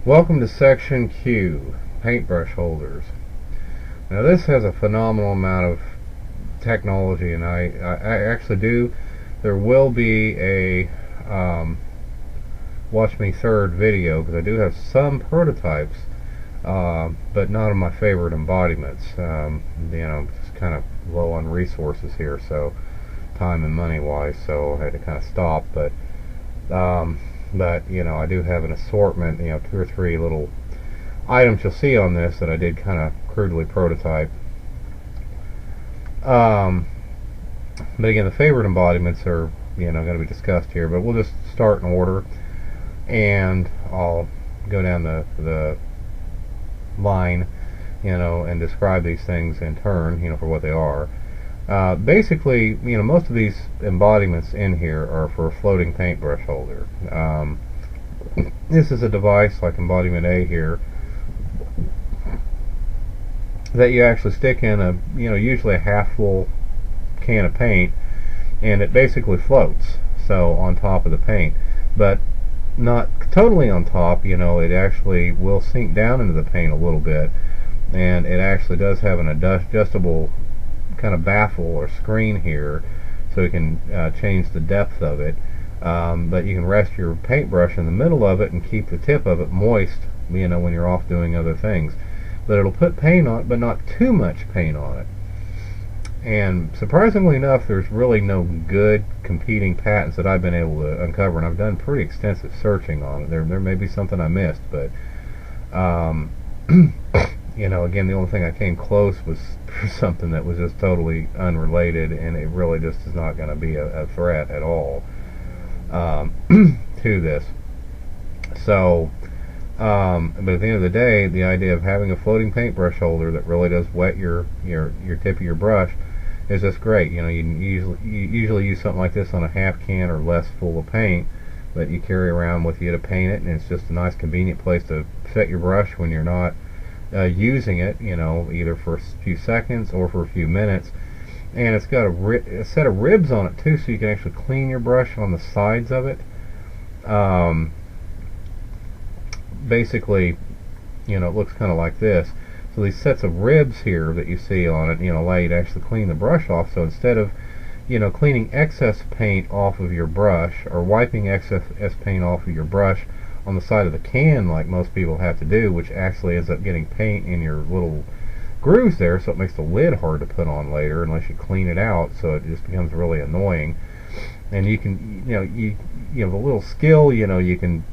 Welcome to Section Q, paintbrush holders. Now this has a phenomenal amount of technology, and I actually do. There will be a Watch Me Third video, because I do have some prototypes, but not of my favorite embodiments. Just kind of low on resources here, so time and money wise, so I had to kind of stop. But I do have an assortment, two or three little items you'll see on this that I did kind of crudely prototype. But again, the favorite embodiments are going to be discussed here, but we'll just start in order, and I'll go down the line, and describe these things in turn, for what they are. Basically, most of these embodiments in here are for a floating paintbrush holder. This is a device like embodiment A here that you actually stick in a, usually a half full can of paint, and it basically floats, so on top of the paint, but not totally on top. It actually will sink down into the paint a little bit, and it actually does have an adjustable kind of baffle or screen here, so you can change the depth of it, but you can rest your paintbrush in the middle of it and keep the tip of it moist, when you're off doing other things. But it'll put paint on it, but not too much paint on it. And surprisingly enough, there's really no good competing patents that I've been able to uncover, and I've done pretty extensive searching on it. There may be something I missed, but again, the only thing I came close was something that was just totally unrelated, and it really just is not going to be a threat at all to this. So, but at the end of the day, the idea of having a floating paintbrush holder that really does wet your tip of your brush is just great. You usually use something like this on a half can or less full of paint that you carry around with you to paint it, and it's just a nice convenient place to set your brush when you're not using it, either for a few seconds or for a few minutes. And it's got a set of ribs on it too, so you can actually clean your brush on the sides of it. Basically, it looks kind of like this. So these sets of ribs here that you see on it, allow you to actually clean the brush off. So instead of, cleaning excess paint off of your brush, or wiping excess paint off of your brush on the side of the can like most people have to do, which actually ends up getting paint in your little grooves there, so it makes the lid hard to put on later unless you clean it out, so it just becomes really annoying. And you can, the little skill, you can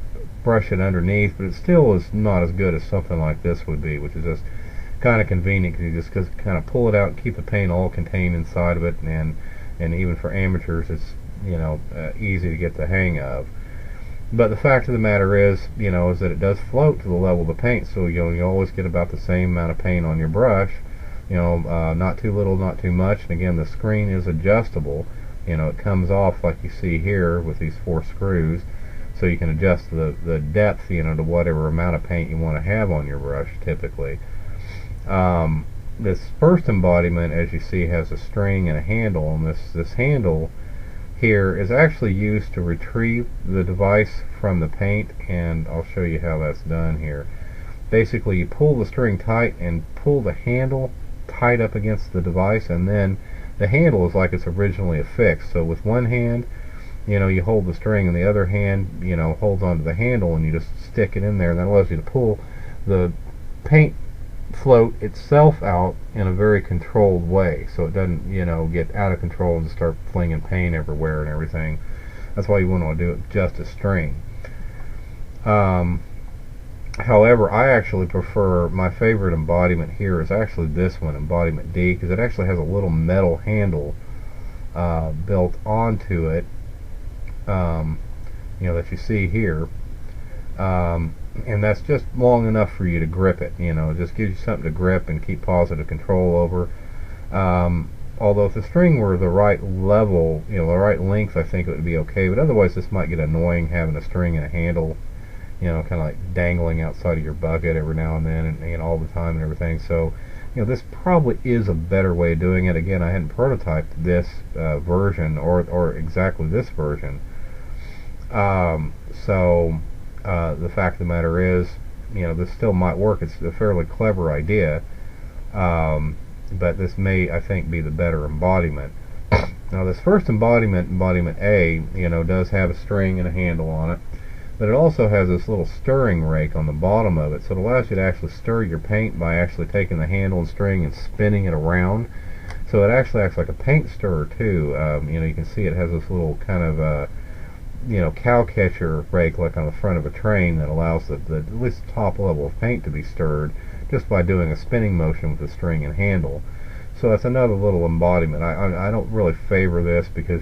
brush it underneath, but it still is not as good as something like this would be, which is just kind of convenient, because you just kind of pull it out and keep the paint all contained inside of it, and even for amateurs it's easy to get the hang of. But the fact of the matter is that it does float to the level of the paint, so you always get about the same amount of paint on your brush, not too little, not too much. And again, the screen is adjustable. It comes off like you see here with these 4 screws, so you can adjust the depth, to whatever amount of paint you want to have on your brush typically. This first embodiment, as you see, has a string and a handle, and this handle here is actually used to retrieve the device from the paint, and I'll show you how that's done here. Basically, you pull the string tight and pull the handle tight up against the device, and then the handle is like it's originally affixed. So with one hand, you hold the string, and the other hand, holds onto the handle, and you just stick it in there, and that allows you to pull the paint float itself out in a very controlled way, so it doesn't get out of control and start flinging paint everywhere and everything. That's why you wouldn't want to do it with just a string. However, I actually prefer, my favorite embodiment here is actually this one, embodiment D, because it actually has a little metal handle built onto it, that you see here. And that's just long enough for you to grip it. It just gives you something to grip and keep positive control over. Although if the string were the right level, the right length, I think it would be okay. But otherwise, this might get annoying, having a string and a handle, kind of like dangling outside of your bucket every now and then, and all the time and everything. So, this probably is a better way of doing it. Again, I hadn't prototyped this version or exactly this version. The fact of the matter is, this still might work. It's a fairly clever idea, but this may, I think, be the better embodiment. Now this first embodiment, embodiment A, does have a string and a handle on it, but it also has this little stirring rake on the bottom of it, so it allows you to actually stir your paint by actually taking the handle and string and spinning it around. So it actually acts like a paint stirrer too. You can see it has this little kind of cow catcher rake like on the front of a train that allows the at least top level of paint to be stirred just by doing a spinning motion with the string and handle. So that's another little embodiment. I don't really favor this because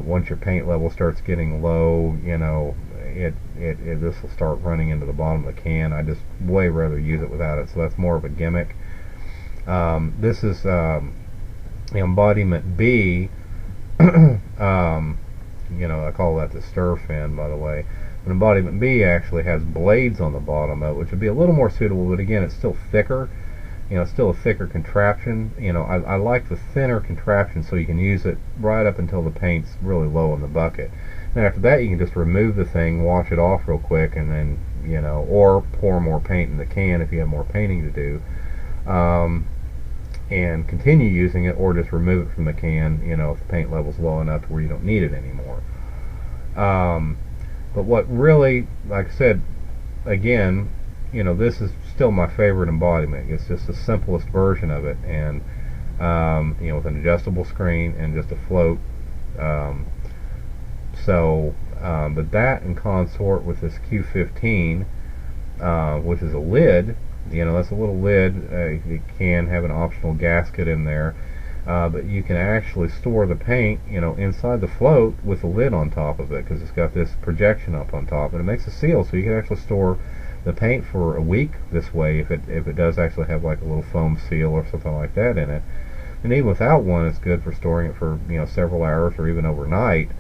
once your paint level starts getting low, this will start running into the bottom of the can. I just way rather use it without it. So that's more of a gimmick. This is embodiment B. I call that the stir fin, by the way. But embodiment B actually has blades on the bottom of it, which would be a little more suitable, but again, it's still thicker. It's still a thicker contraption. I like the thinner contraption so you can use it right up until the paint's really low in the bucket. And after that, you can just remove the thing, wash it off real quick, and then, or pour more paint in the can if you have more painting to do. And continue using it, or just remove it from the can, if the paint level's low enough to where you don't need it anymore. But what really, like I said, again, this is still my favorite embodiment. It's just the simplest version of it, and with an adjustable screen and just a float. But that in consort with this Q15, which is a lid. That's a little lid. You can have an optional gasket in there, but you can actually store the paint, inside the float with a lid on top of it, because it's got this projection up on top, and it makes a seal, so you can actually store the paint for a week this way if it does actually have like a little foam seal or something like that in it. And even without one, it's good for storing it for several hours or even overnight,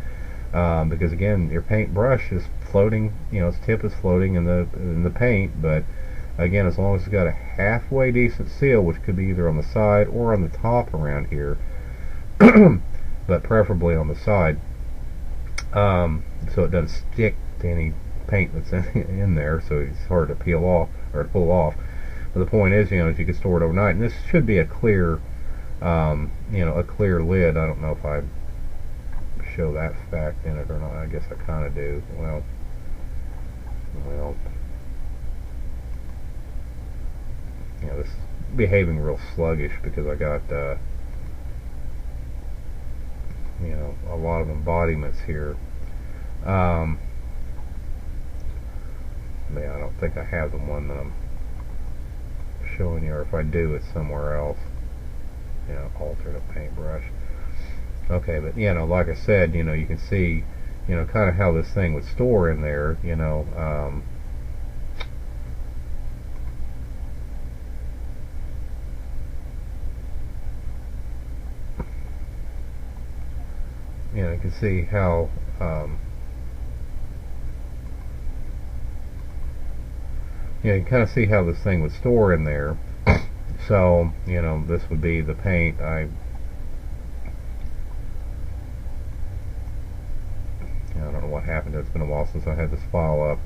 because again, your paint brush is floating, its tip is floating in the paint, but again, as long as it's got a halfway decent seal, which could be either on the side or on the top around here, but preferably on the side, so it doesn't stick to any paint that's in there, so it's hard to peel off or to pull off. But the point is, you can store it overnight, and this should be a clear, a clear lid. I don't know if I show that fact in it or not. I guess I kind of do. Well. This is behaving real sluggish because I got, a lot of embodiments here. I don't think I have the one that I'm showing you, or if I do, it's somewhere else. Alternate paintbrush. Okay, but like I said, you can see, kind of how this thing would store in there. You can see how you can kind of see how this thing would store in there. So this would be the paint. I don't know what happened. It's been a while since I had this file up,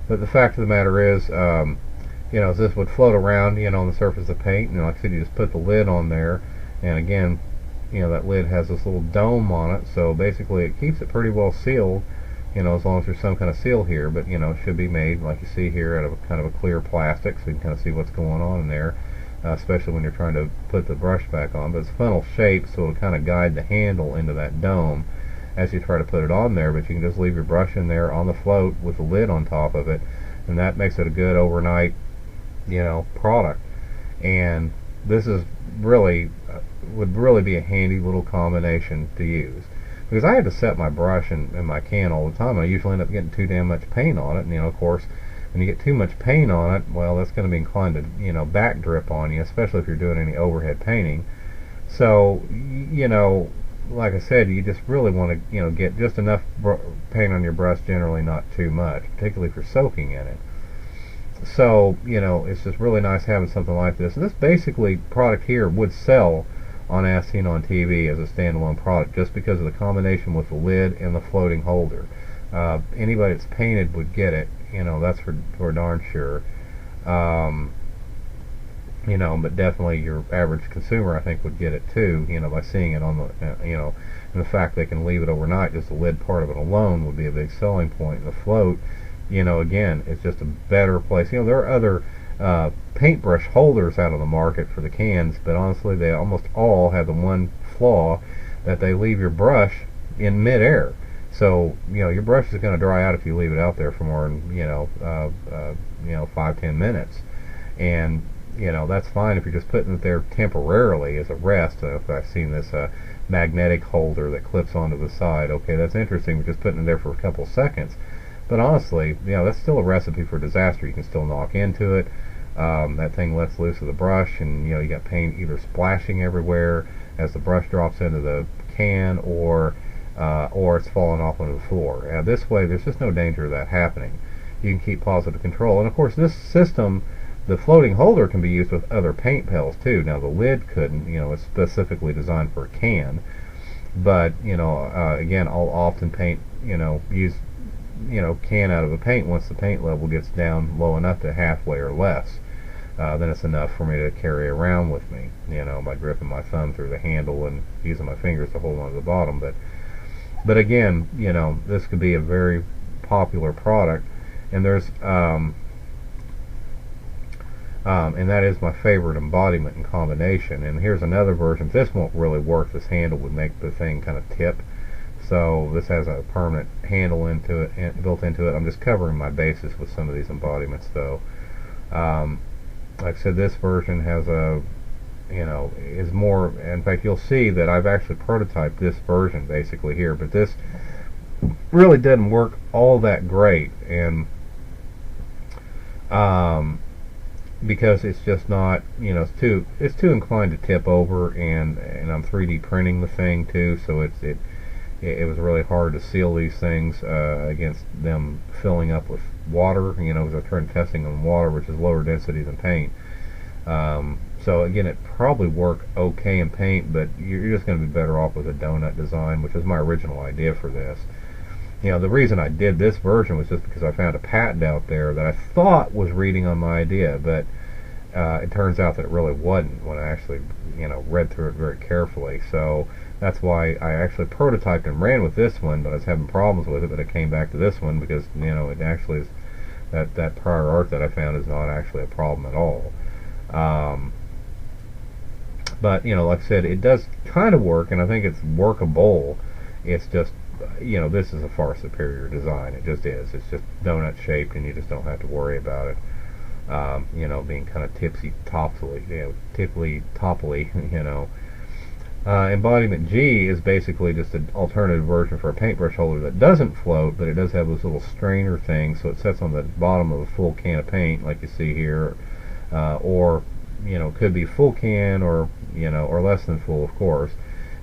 but the fact of the matter is, this would float around, on the surface of paint, and like I said, you just put the lid on there, and again, that lid has this little dome on it, so basically it keeps it pretty well sealed, as long as there's some kind of seal here, but it should be made, like you see here, out of kind of a clear plastic, so you can kind of see what's going on in there, especially when you're trying to put the brush back on. But it's funnel shaped, so it'll kind of guide the handle into that dome as you try to put it on there, but you can just leave your brush in there on the float with the lid on top of it, and that makes it a good overnight, product. And this is really would really be a handy little combination to use, because I had to set my brush in my can all the time. I usually end up getting too damn much paint on it, and of course, when you get too much paint on it, well, that's going to be inclined to back drip on you, especially if you're doing any overhead painting. So like I said, you just really want to get just enough paint on your brush, generally not too much, particularly if you're soaking in it. So it's just really nice having something like this. And this basically product here would sell on As Seen on TV as a standalone product, just because of the combination with the lid and the floating holder. Anybody that's painted would get it. That's for darn sure. Um, but definitely your average consumer, I think, would get it too, by seeing it on the, and the fact they can leave it overnight, just the lid part of it alone would be a big selling point. And the float, again, it's just a better place. There are other paintbrush holders out on the market for the cans, but honestly, they almost all have the one flaw that they leave your brush in midair. So, your brush is going to dry out if you leave it out there for more than, 5-10 minutes. And that's fine if you're just putting it there temporarily as a rest. I've seen this magnetic holder that clips onto the side. Okay, that's interesting. We're just putting it there for a couple seconds. But honestly, that's still a recipe for disaster. You can still knock into it. That thing lets loose of the brush, and you got paint either splashing everywhere as the brush drops into the can, or it's falling off onto the floor. This way, there's just no danger of that happening. You can keep positive control. And of course, this system, the floating holder, can be used with other paint pails too. Now the lid couldn't, it's specifically designed for a can. But, again, I'll often paint, use, can out of a paint once the paint level gets down low enough to halfway or less. Then it's enough for me to carry around with me, by gripping my thumb through the handle and using my fingers to hold on to the bottom. But again, this could be a very popular product. And there's, and that is my favorite embodiment and combination. And here's another version. This won't really work. This handle would make the thing kind of tip. So this has a permanent handle built into it. I'm just covering my bases with some of these embodiments, though. Like I said, this version has is more. In fact, you'll see that I've actually prototyped this version basically here, but this really doesn't work all that great, and because it's just not, it's too inclined to tip over, and I'm 3D printing the thing too, so it was really hard to seal these things against them filling up with water, as I tried testing on water, which is lower density than paint. So again, it probably work okay in paint, but you're just going to be better off with a donut design, which is my original idea for this. The reason I did this version was just because I found a patent out there that I thought was reading on my idea, but it turns out that it really wasn't when I actually, read through it very carefully. So that's why I actually prototyped and ran with this one, but I was having problems with it, but I came back to this one because, it actually is, that prior art that I found is not actually a problem at all. But, like I said, it does kind of work, and I think it's workable. It's just, this is a far superior design. It just is. It's just donut shaped, and you just don't have to worry about it, being kind of tipsy-topply, tipply-topply, Embodiment G is basically just an alternative version for a paintbrush holder that doesn't float, but it does have those little strainer things, so it sits on the bottom of a full can of paint, like you see here, or, could be full can, or, or less than full, of course.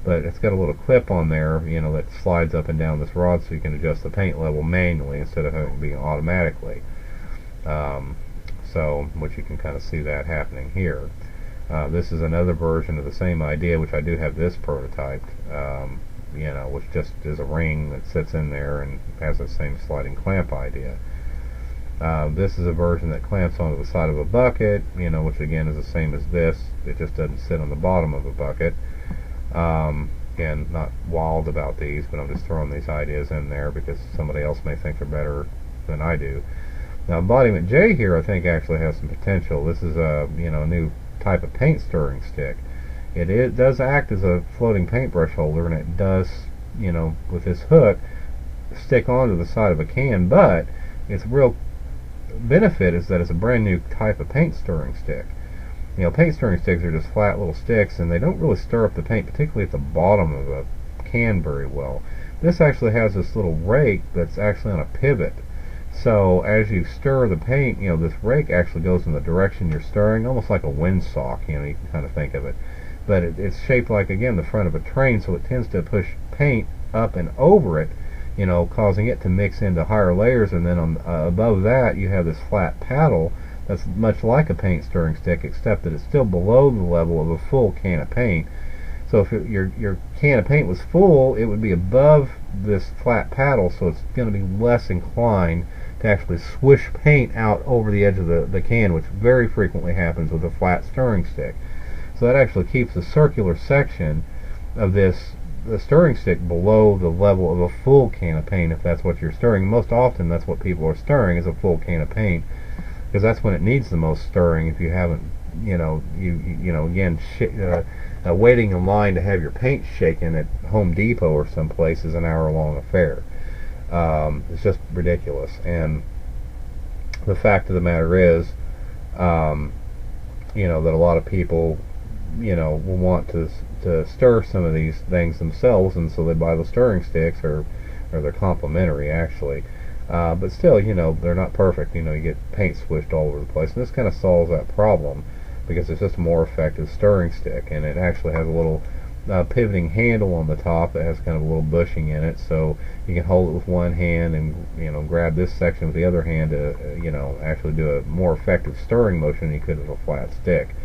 But it's got a little clip on there, that slides up and down this rod, so you can adjust the paint level manually instead of having it being automatically. Which you can kind of see that happening here. This is another version of the same idea, which I do have this prototyped, which just is a ring that sits in there and has the same sliding clamp idea. This is a version that clamps onto the side of a bucket, which again is the same as this. It just doesn't sit on the bottom of a bucket. Again, not wild about these, but I'm just throwing these ideas in there because somebody else may think they're better than I do. Now, Embodiment J here, I think, actually has some potential. This is a new type of paint stirring stick. It does act as a floating paintbrush holder, and it does, with this hook, stick onto the side of a can. But its real benefit is that it's a brand new type of paint stirring stick. Paint stirring sticks are just flat little sticks, and they don't really stir up the paint, particularly at the bottom of a can, very well. This actually has this little rake that's actually on a pivot. So as you stir the paint, this rake actually goes in the direction you're stirring, almost like a windsock, you can kind of think of it. But it's shaped like, again, the front of a train, so it tends to push paint up and over it, causing it to mix into higher layers, and then above that you have this flat paddle that's much like a paint stirring stick, except that it's still below the level of a full can of paint. So if your can of paint was full, it would be above this flat paddle, so it's going to be less inclined to actually swish paint out over the edge of the can, which very frequently happens with a flat stirring stick. So that actually keeps the circular section of the stirring stick below the level of a full can of paint, if that's what you're stirring. Most often that's what people are stirring, is a full can of paint, because that's when it needs the most stirring. If you haven't, again, waiting in line to have your paint shaken at Home Depot or someplace is an hour-long affair. It's just ridiculous. And the fact of the matter is, that a lot of people, will want to stir some of these things themselves, and so they buy the stirring sticks, or they're complimentary actually. But still, they're not perfect. You get paint swished all over the place, and this kind of solves that problem, because it's just a more effective stirring stick, and it actually has a little pivoting handle on the top that has kind of a little bushing in it, so you can hold it with one hand and grab this section with the other hand to actually do a more effective stirring motion than you could with a flat stick.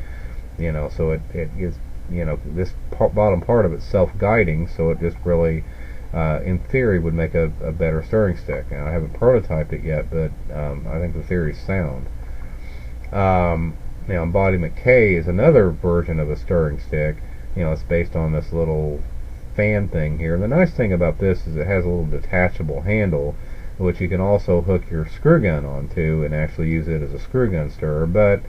So it is, this bottom part of it's self-guiding, so it just really in theory would make a better stirring stick. And I haven't prototyped it yet, but I think the theory's sound. Embodiment K is another version of a stirring stick. It's based on this little fan thing here. And the nice thing about this is it has a little detachable handle, which you can also hook your screw gun onto and actually use it as a screw gun stirrer. But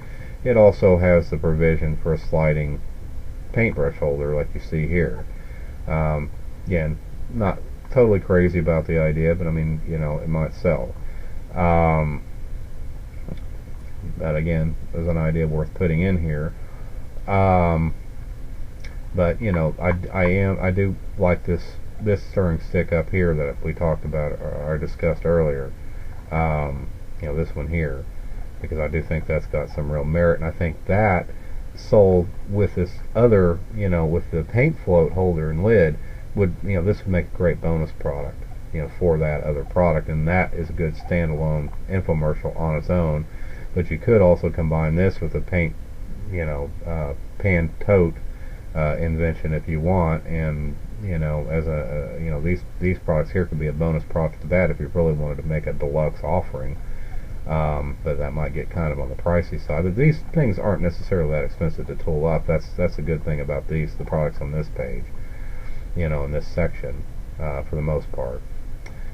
it also has the provision for a sliding paintbrush holder, like you see here. Again, not totally crazy about the idea, but I mean, it might sell. That again is an idea worth putting in here. But I do like this stirring stick up here that we talked about or discussed earlier. This one here, because I do think that's got some real merit, and I think that sold with this other, with the paint float holder and lid, this would make a great bonus product, for that other product, and that is a good standalone infomercial on its own. But you could also combine this with a paint, pan tote invention if you want, and as these products here could be a bonus product to that if you really wanted to make a deluxe offering. But that might get kind of on the pricey side. But these things aren't necessarily that expensive to tool up. That's a good thing about the products on this page, in this section, for the most part.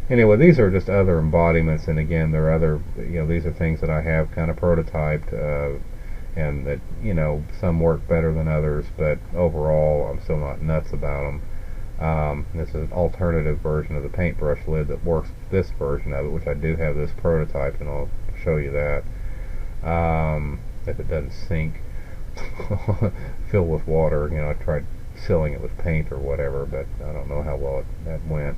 Anyway, these are just other embodiments, and again, there are other, these are things that I have kind of prototyped, and that, some work better than others, but overall, I'm still not nuts about them. This is an alternative version of the paintbrush lid that works with this version of it, which I do have this prototype, and I'll show you that. If it doesn't sink, fill with water. I tried sealing it with paint or whatever, but I don't know how well that went.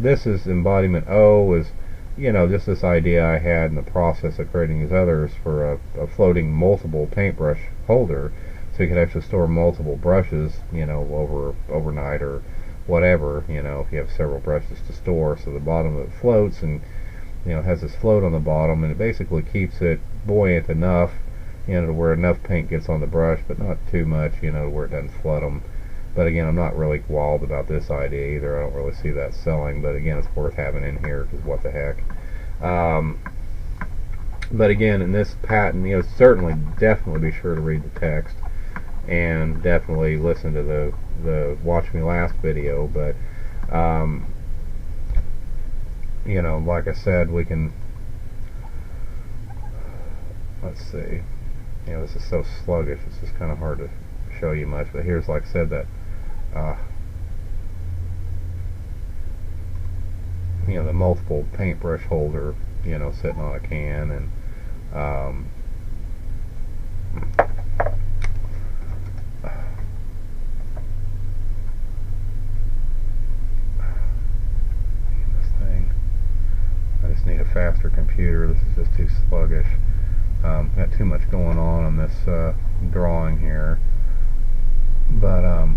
This is embodiment O, is just this idea I had in the process of creating these others for a floating multiple paintbrush holder, so you could actually store multiple brushes, overnight or whatever, if you have several brushes to store. So the bottom of it floats, and has this float on the bottom, and it basically keeps it buoyant enough, to where enough paint gets on the brush, but not too much, where it doesn't flood them. But again, I'm not really wild about this idea either. I don't really see that selling, but again, it's worth having in here, because what the heck. But again, in this patent, certainly, definitely be sure to read the text, and definitely listen to the Watch Me Last video. But like I said, we can, let's see, this is so sluggish, it's just kind of hard to show you much, but here's, like I said, that the multiple paintbrush holder, sitting on a can, and this thing, I just need a faster computer. This is just too sluggish. Got too much going on this drawing here, but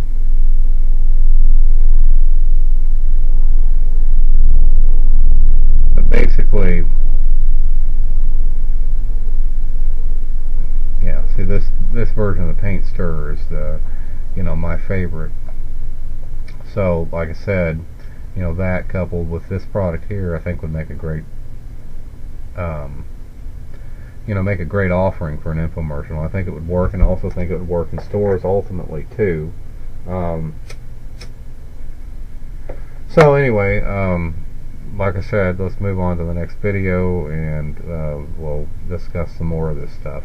basically, yeah, see, this version of the paint stirrer is my favorite. So like I said, that coupled with this product here, I think would make a great make a great offering for an infomercial. I think it would work, and I also think it would work in stores ultimately too. So anyway, like I said, let's move on to the next video, and we'll discuss some more of this stuff.